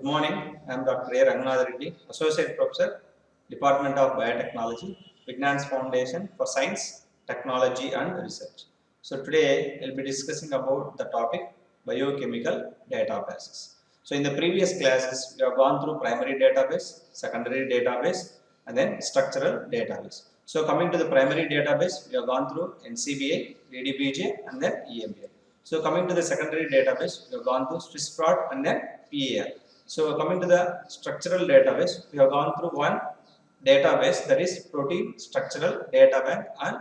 morning. I am Dr. A. Ranganatha Reddy, Associate Professor, Department of Biotechnology, Vignan's Foundation for Science, Technology and Research. So today I will be discussing about the topic biochemical databases. So in the previous classes, we have gone through primary database, secondary database, and then structural database. So coming to the primary database, we have gone through NCBI, DDBJ, and then EMBL. So coming to the secondary database, we have gone through Swiss prot and then PAR. So coming to the structural database, we have gone through one database, that is protein structural data bank and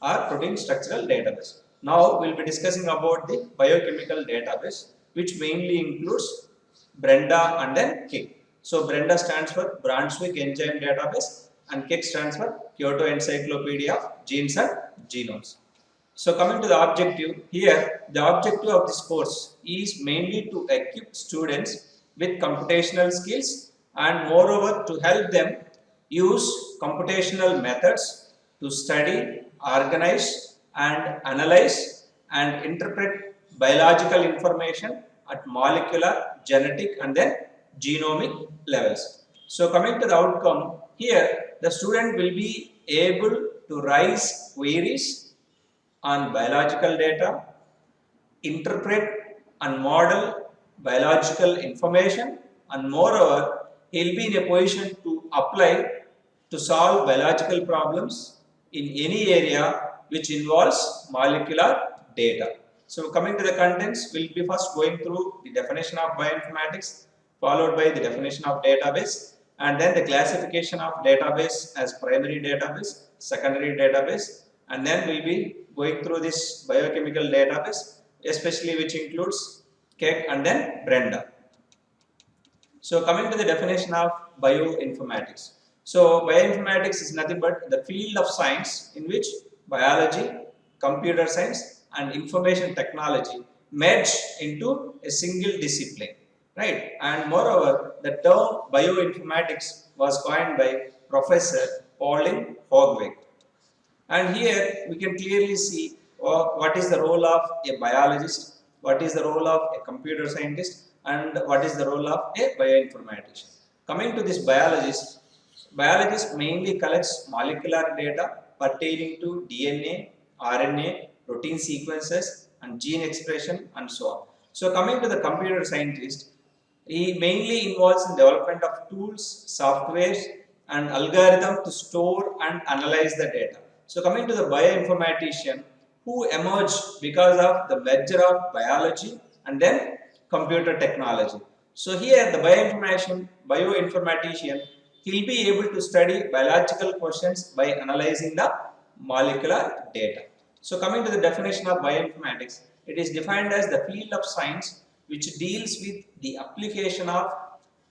our protein structural database. Now we will be discussing about the biochemical database, which mainly includes Brenda and then KIC. So Brenda stands for Brunswick Enzyme Database and KIC stands for Kyoto Encyclopedia of Genes and Genomes. So coming to the objective, here the objective of this course is mainly to equip students with computational skills and moreover to help them use computational methods to study, organize and analyze and interpret biological information at molecular, genetic and then genomic levels. So coming to the outcome, here the student will be able to raise queries on biological data, interpret and model biological information, and moreover, he will be in a position to apply to solve biological problems in any area which involves molecular data. So coming to the contents, we will be first going through the definition of bioinformatics, followed by the definition of database, and then the classification of database as primary database, secondary database, and then we will be going through this biochemical database, especially which includes KEC and then Brenda. So coming to the definition of bioinformatics. So bioinformatics is nothing but the field of science in which biology, computer science and information technology merge into a single discipline, right? And moreover, the term bioinformatics was coined by Professor Pauline Hogweg. And here we can clearly see what is the role of a biologist, what is the role of a computer scientist, and what is the role of a bioinformatician. Coming to this biologist mainly collects molecular data pertaining to DNA, RNA, protein sequences, and gene expression, and so on. So coming to the computer scientist, he mainly involves in development of tools, softwares, and algorithms to store and analyze the data. So coming to the bioinformatician, who emerged because of the merger of biology and then computer technology. So here the bioinformatician, he will be able to study biological questions by analyzing the molecular data. So coming to the definition of bioinformatics, it is defined as the field of science which deals with the application of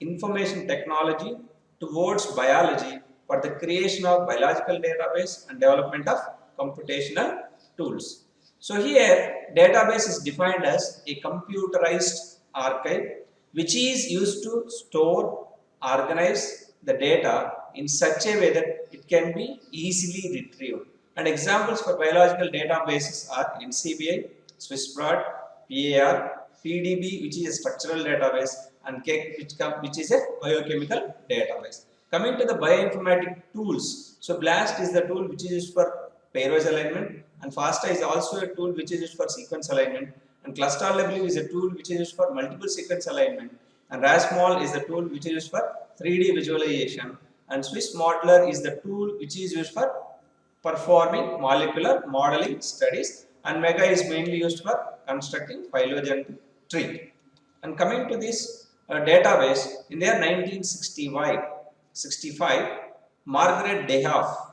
information technology towards biology for the creation of biological database and development of computational tools. So here database is defined as a computerized archive which is used to store, organize the data in such a way that it can be easily retrieved. And examples for biological databases are NCBI, Swiss prot, PAR, PDB which is a structural database, and KEC which is a biochemical database. Coming to the bioinformatic tools, so BLAST is the tool which is used for pairwise alignment, and FASTA is also a tool which is used for sequence alignment, and ClustalW is a tool which is used for multiple sequence alignment, and RASMOL is the tool which is used for 3D visualization, and Swiss Modeler is the tool which is used for performing molecular modeling studies, and MEGA is mainly used for constructing phylogenetic tree. And coming to this database, in the year 1965, Margaret Dehoff,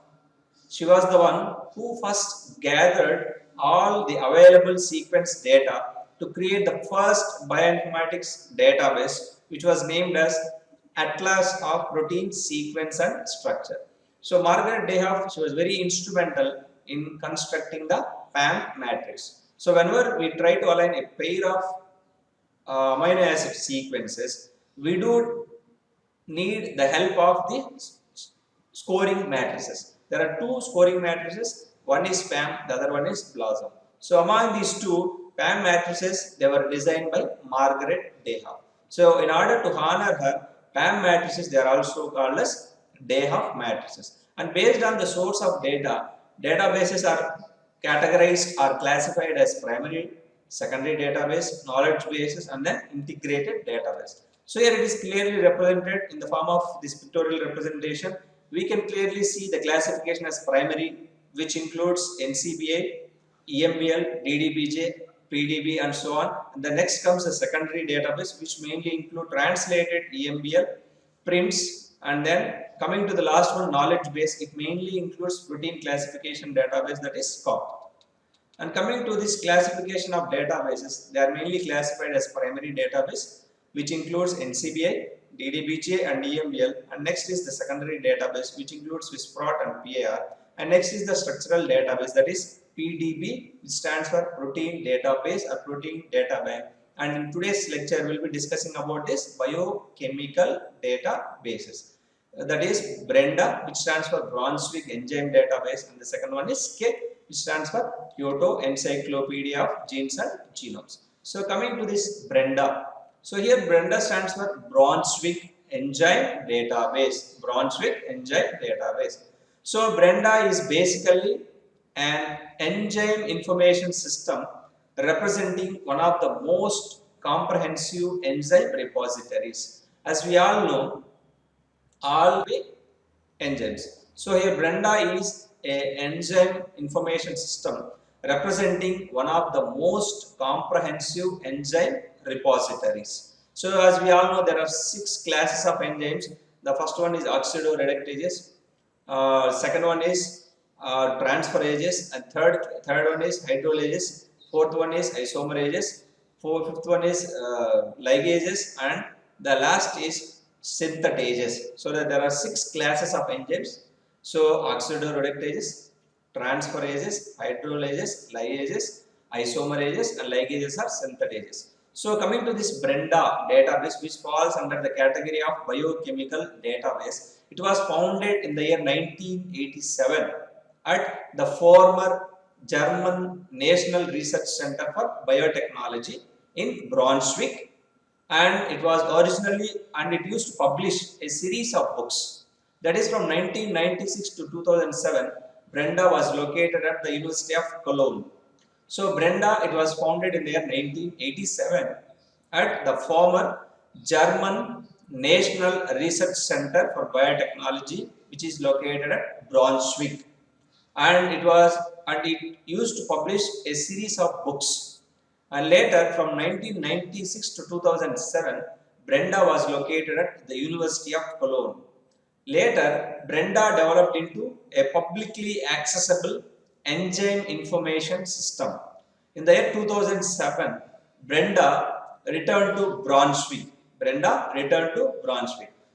she was the one who first gathered all the available sequence data to create the first bioinformatics database, which was named as Atlas of Protein Sequence and Structure. So Margaret Dehoff, she was very instrumental in constructing the PAM matrix. So whenever we try to align a pair of amino acid sequences, we do need the help of the scoring matrices. There are two scoring matrices, one is PAM, the other one is BLOSSOM. So among these two PAM matrices, they were designed by Margaret Dehoff. So in order to honor her, PAM matrices, they are also called as day of matrices. And based on the source of data, databases are categorized or classified as primary, secondary database, knowledge bases, and then integrated database. So here it is clearly represented in the form of this pictorial representation. We can clearly see the classification as primary, which includes NCBI, EMBL, DDBJ, PDB, and so on. And the next comes a secondary database, which mainly include translated EMBL, prints, and then coming to the last one, knowledge base, it mainly includes protein classification database, that is SCOP. And coming to this classification of databases, they are mainly classified as primary database, which includes NCBI, DDBJ, and EMBL. And next is the secondary database, which includes SwissProt and PAR. And next is the structural database, that is PDB, which stands for Protein Database or Protein Data Bank. And in today's lecture, we'll be discussing about this biochemical databases. That is Brenda, which stands for Brunswick Enzyme Database, and the second one is KIT, which stands for Kyoto Encyclopedia of Genes and Genomes. So coming to this Brenda. So here Brenda stands for Brunswick Enzyme Database. Brunswick Enzyme Database. So Brenda is basically an enzyme information system representing one of the most comprehensive enzyme repositories. As we all know, all the enzymes. So here Brenda is a enzyme information system representing one of the most comprehensive enzyme repositories. So as we all know, there are 6 classes of enzymes. The first one is oxidoreductases, second one is transferases, and third one is hydrolases, fourth one is isomerases, fifth one is ligases, and the last is synthetases. So that there are 6 classes of enzymes. So oxidoreductases, transferases, hydrolases, ligases, isomerases, and ligases are synthetases. So coming to this Brenda database, which falls under the category of biochemical database, it was founded in the year 1987 at the former German National Research Center for Biotechnology in Brunswick, and it was originally, and it used to publish a series of books. That is from 1996 to 2007. Brenda was located at the University of Cologne. So Brenda, it was founded in the year 1987 at the former German National Research Center for Biotechnology, which is located at Brunswick. And it used to publish a series of books. And later, from 1996 to 2007, Brenda was located at the University of Cologne. Later, Brenda developed into a publicly accessible enzyme information system. In the year 2007, Brenda returned to Brunswick.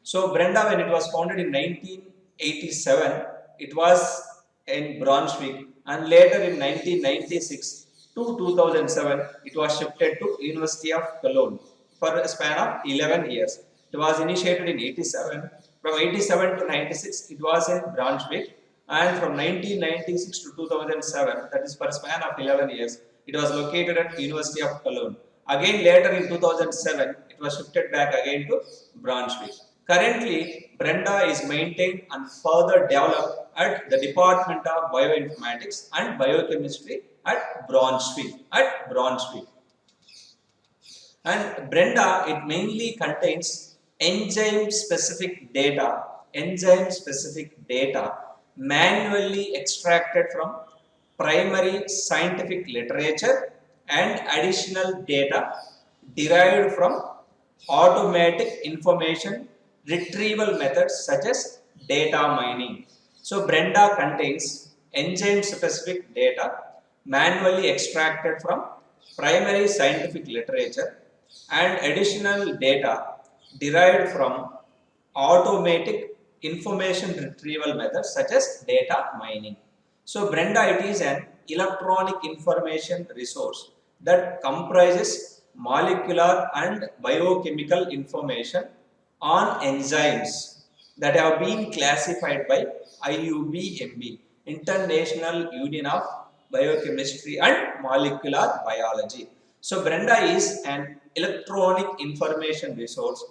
So Brenda, when it was founded in 1987, it was in Brunswick, and later in 1996 to 2007, it was shifted to University of Cologne for a span of 11 years. It was initiated in 87. From 87 to 96, it was in Brunswick, and from 1996 to 2007, that is for a span of 11 years, it was located at University of Cologne. Again, later in 2007, it was shifted back again to Brunswick. Currently, Brenda is maintained and further developed at the Department of Bioinformatics and Biochemistry at Brunswick. And Brenda, it mainly contains enzyme-specific data manually extracted from primary scientific literature and additional data derived from automatic information retrieval methods such as data mining. So Brenda contains enzyme-specific data manually extracted from primary scientific literature and additional data derived from automatic information retrieval methods such as data mining. So Brenda, it is an electronic information resource that comprises molecular and biochemical information on enzymes that have been classified by IUBMB, International Union of Biochemistry and Molecular Biology. So Brenda is an electronic information resource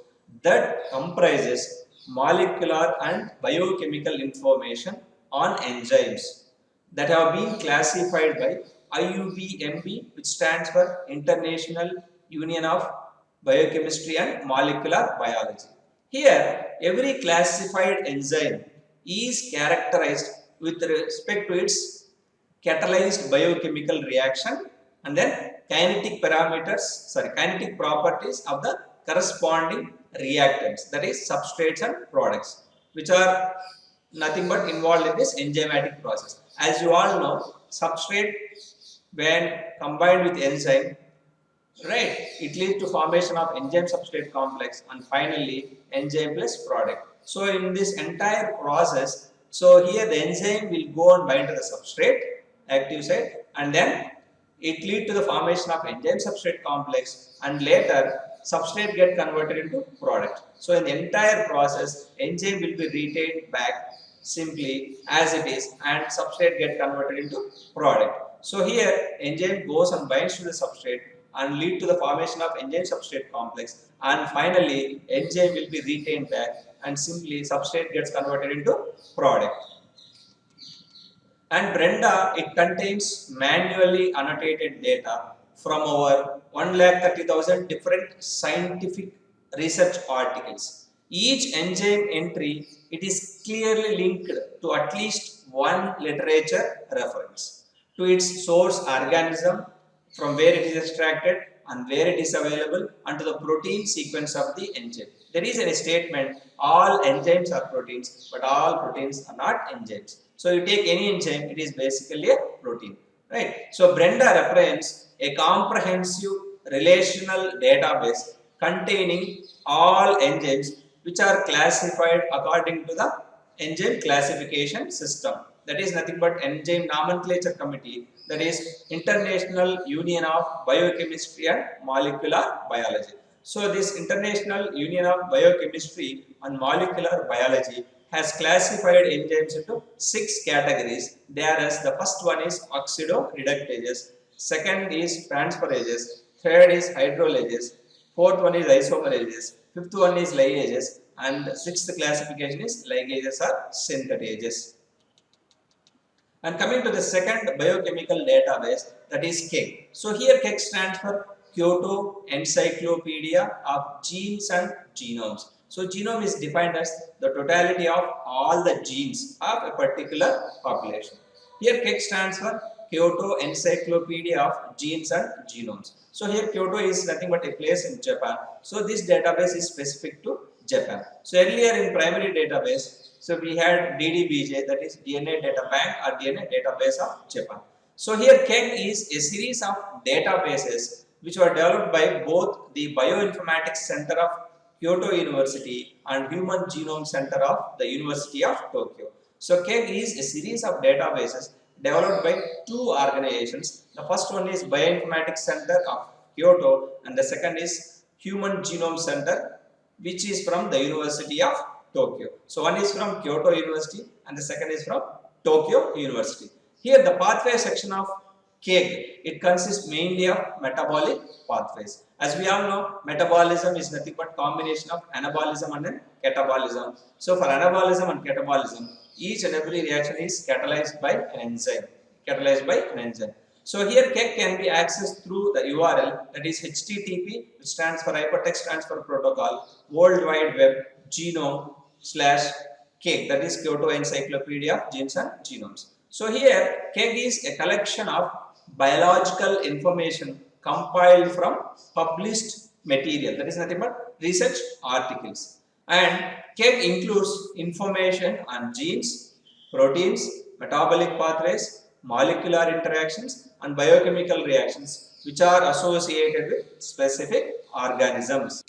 that comprises molecular and biochemical information on enzymes that have been classified by IUBMB, which stands for International Union of Biochemistry and Molecular Biology. Here, every classified enzyme is characterized with respect to its catalyzed biochemical reaction and then kinetic properties of the corresponding reactants, that is substrates and products, which are nothing but involved in this enzymatic process. As you all know, substrate when combined with enzyme, right, it leads to formation of enzyme substrate complex and finally enzyme plus product. So in this entire process, so here the enzyme will go and bind to the substrate, active site, and then it lead to the formation of enzyme substrate complex and later substrate get converted into product. So in the entire process, enzyme will be retained back simply as it is and substrate get converted into product. So here enzyme goes and binds to the substrate and lead to the formation of enzyme substrate complex and finally enzyme will be retained back and simply substrate gets converted into product. And Brenda, it contains manually annotated data from over 1,30,000 different scientific research articles. Each enzyme entry, it is clearly linked to at least one literature reference, to its source organism, from where it is extracted and where it is available, and to the protein sequence of the enzyme. There is a statement, all enzymes are proteins, but all proteins are not enzymes. So you take any enzyme, it is basically a protein, right? So Brenda represents a comprehensive relational database containing all enzymes which are classified according to the enzyme classification system. That is nothing but enzyme nomenclature committee, that is International Union of Biochemistry and Molecular Biology. So this International Union of Biochemistry and Molecular Biology has classified enzymes into 6 categories. Thereas the first one is oxidoreductases, second is transferases, third is hydrolases, fourth one is isomerases, fifth one is ligases, and sixth classification is ligases or synthetases. And coming to the second biochemical database, that is KEG. So here KEG stands for Kyoto Encyclopedia of Genes and Genomes. So genome is defined as the totality of all the genes of a particular population. Here KEG stands for Kyoto Encyclopedia of Genes and Genomes. So here Kyoto is nothing but a place in Japan. So this database is specific to Japan. So earlier in primary database, so we had DDBJ, that is DNA Data Bank or DNA Database of Japan. So here KEG is a series of databases which were developed by both the Bioinformatics Center of Kyoto University and Human Genome Center of the University of Tokyo. So KEG is a series of databases developed by 2 organizations. The first one is Bioinformatics Center of Kyoto and the second is Human Genome Center, which is from the University of Tokyo. So one is from Kyoto University and the second is from Tokyo University. Here the pathway section of KEG, it consists mainly of metabolic pathways. As we all know, metabolism is nothing but combination of anabolism and then catabolism. So for anabolism and catabolism, each and every reaction is catalyzed by an enzyme. So here KEG can be accessed through the URL, that is HTTP, which stands for Hypertext Transfer Protocol, World Wide Web genome/KEG, that is Kyoto Encyclopedia of Genes and Genomes. So here KEG is a collection of biological information compiled from published material, that is nothing but research articles. And KEG includes information on genes, proteins, metabolic pathways, molecular interactions and biochemical reactions which are associated with specific organisms.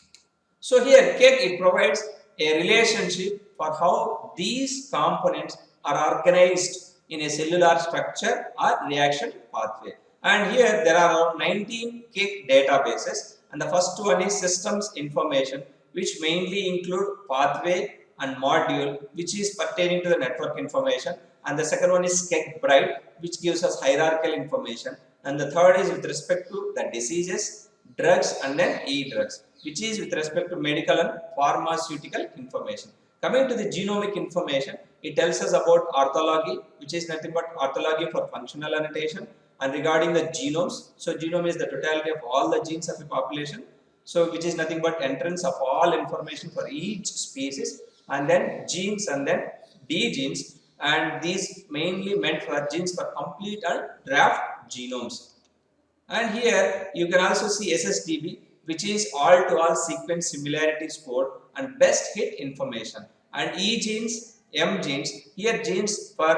So here KEG, it provides a relationship for how these components are organized in a cellular structure or reaction pathway. And here there are around 19 KEG databases, and the first one is systems information, which mainly include pathway and module, which is pertaining to the network information, and the second one is KEG Bright, which gives us hierarchical information, and the third is with respect to the diseases, drugs and then e-drugs, which is with respect to medical and pharmaceutical information. Coming to the genomic information, it tells us about orthology, which is nothing but orthology for functional annotation, and regarding the genomes. So genome is the totality of all the genes of a population. So which is nothing but entrance of all information for each species, and then genes and then D genes, and these mainly meant for genes for complete and draft genomes. And here you can also see SSDB, which is all to all sequence similarity score and best hit information. And E genes, M genes, here genes for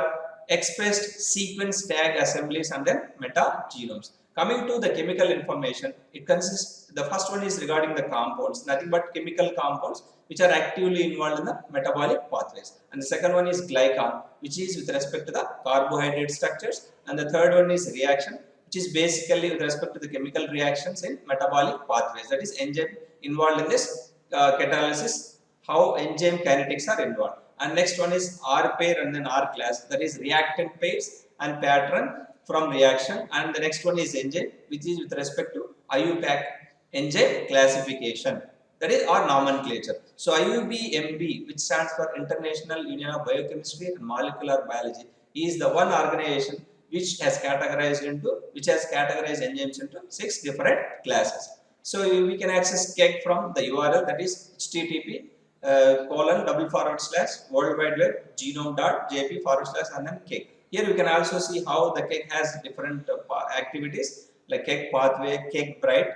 expressed sequence tag assemblies and then metagenomes. Coming to the chemical information, it consists, the first one is regarding the compounds, nothing but chemical compounds which are actively involved in the metabolic pathways. And the second one is glycan, which is with respect to the carbohydrate structures. And the third one is reaction, which is basically with respect to the chemical reactions in metabolic pathways. That is enzyme involved in this catalysis, how enzyme kinetics are involved. And next one is R pair and then R class, that is reactant pairs and pattern from reaction. And the next one is enzyme, which is with respect to IUPAC enzyme classification, that is our nomenclature. So IUBMB, which stands for International Union of Biochemistry and Molecular Biology, is the one organization which has categorized enzymes into 6 different classes. So we can access KEGG from the URL, that is http :/world wide web genome.jp / and then KEGG. Here we can also see how the KEGG has different activities like KEGG pathway, KEGG bright,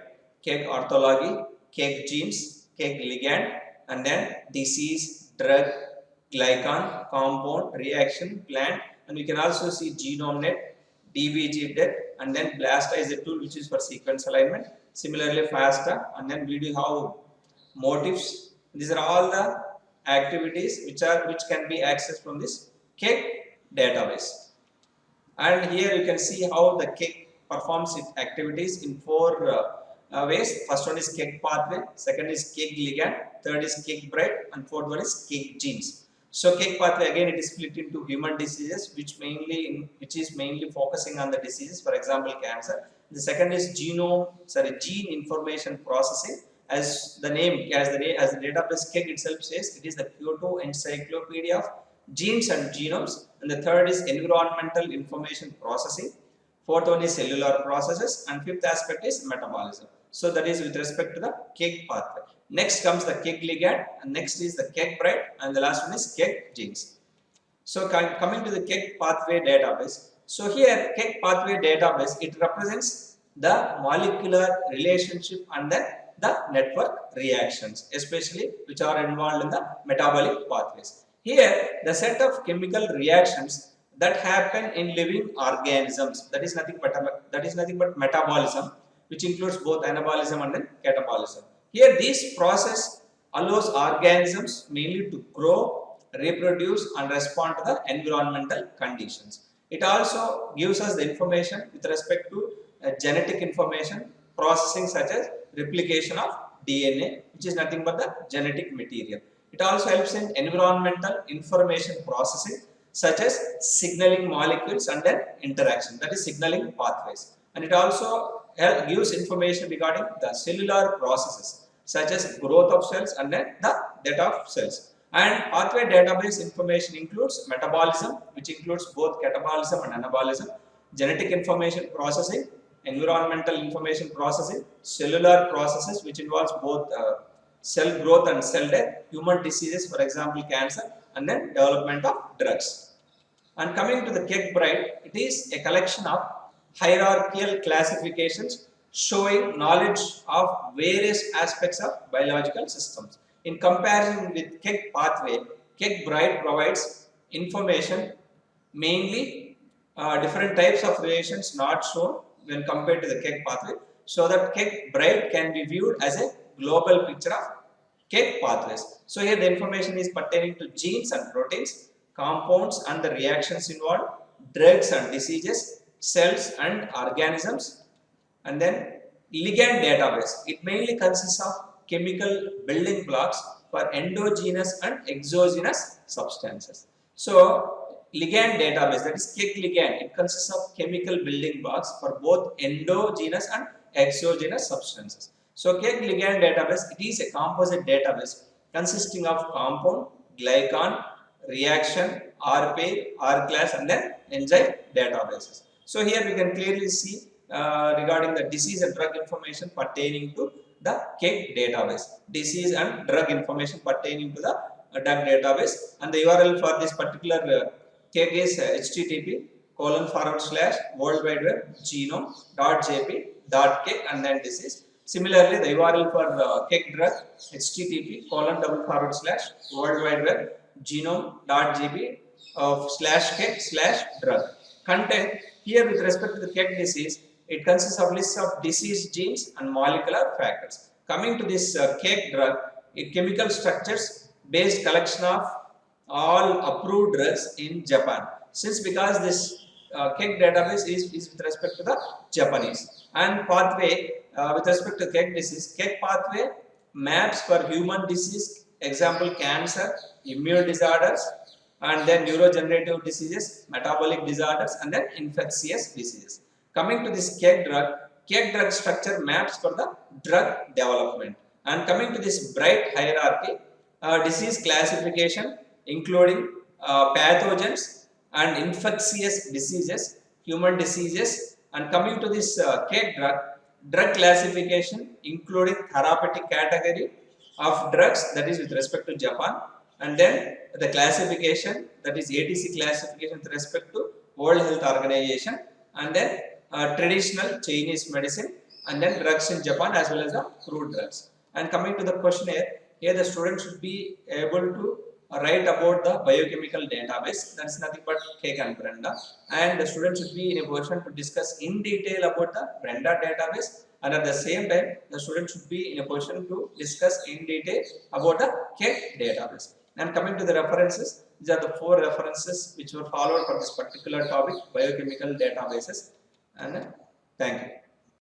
KEGG orthology, KEGG genes, KEGG ligand, and then disease, drug, glycan, compound, reaction, plant, and we can also see GenomeNet, DBGDet, and then BLASTA is a tool which is for sequence alignment. Similarly, FASTA, and then we do have motifs. These are all the activities which can be accessed from this KEGG database. And here you can see how the KEGG performs its activities in 4 ways. First one is KEGG pathway, second is KEGG ligand, third is KEGG bright, and fourth one is KEGG genes. So KEGG pathway, again, it is split into human diseases, which is mainly focusing on the diseases, for example, cancer. The second is gene information processing. As the database KEGG itself says, it is the Kyoto Encyclopedia of Genes and Genomes. And the third is environmental information processing. Fourth one is cellular processes, and fifth aspect is metabolism. So that is with respect to the KEGG pathway. Next comes the KEGG ligand, and next is the KEGG bright, and the last one is KEGG genes. So coming to the KEGG pathway database. So here KEGG pathway database, it represents the molecular relationship and then the network reactions, especially which are involved in the metabolic pathways. Here the set of chemical reactions that happen in living organisms, that is nothing but metabolism, which includes both anabolism and then catabolism. Here this process allows organisms mainly to grow, reproduce, and respond to the environmental conditions. It also gives us the information with respect to genetic information processing, such as replication of DNA, which is nothing but the genetic material. It also helps in environmental information processing, such as signaling molecules and then interaction, that is signaling pathways. And it also gives information regarding the cellular processes, such as growth of cells and then the death of cells. And pathway database information includes metabolism, which includes both catabolism and anabolism, genetic information processing, environmental information processing, cellular processes, which involves both cell growth and cell death, human diseases, for example cancer, and then development of drugs. And coming to the KEGG bright, it is a collection of hierarchical classifications showing knowledge of various aspects of biological systems. In comparison with KEGG pathway, KEGG bright provides information mainly different types of relations not shown when compared to the KEGG pathway, so that KEGG bright can be viewed as a global picture of KEGG pathways. So here the information is pertaining to genes and proteins, compounds and the reactions involved, drugs and diseases, cells and organisms, and then ligand database. It mainly consists of chemical building blocks for endogenous and exogenous substances. So ligand database, that is KEGG ligand, it consists of chemical building blocks for both endogenous and exogenous substances. So cake ligand database, it is a composite database consisting of compound, glycan, reaction, R pair, R class and then enzyme databases. So here we can clearly see regarding the disease and drug information pertaining to the cake database. Disease and drug information pertaining to the drug database, and the URL for this particular cake is http://world wide web genome.jp.cake and then disease. Similarly, the URL for cake drug http://world wide web genome.jp/cake/drug. Content here with respect to the cake disease, it consists of lists of disease genes and molecular factors. Coming to this cake drug, chemical structures based collection of all approved drugs in Japan. Since because this cake database is with respect to the Japanese, and pathway with respect to cake disease, cake pathway maps for human disease, example cancer, immune disorders, and then neurodegenerative diseases, metabolic disorders, and then infectious diseases. Coming to this cake drug structure maps for the drug development. And coming to this bright hierarchy, disease classification including pathogens and infectious diseases, human diseases, and coming to this cake drug classification including therapeutic category of drugs, that is with respect to Japan, and then the classification, that is ATC classification with respect to World Health Organization, and then traditional Chinese medicine, and then drugs in Japan as well as the crude drugs. And coming to the questionnaire, here the student should be able to write about the biochemical database, that is nothing but cake and Brenda, and the student should be in a position to discuss in detail about the Brenda database, and at the same time the student should be in a position to discuss in detail about the cake database. And coming to the references, these are the 4 references which were followed for this particular topic, biochemical databases, and thank you.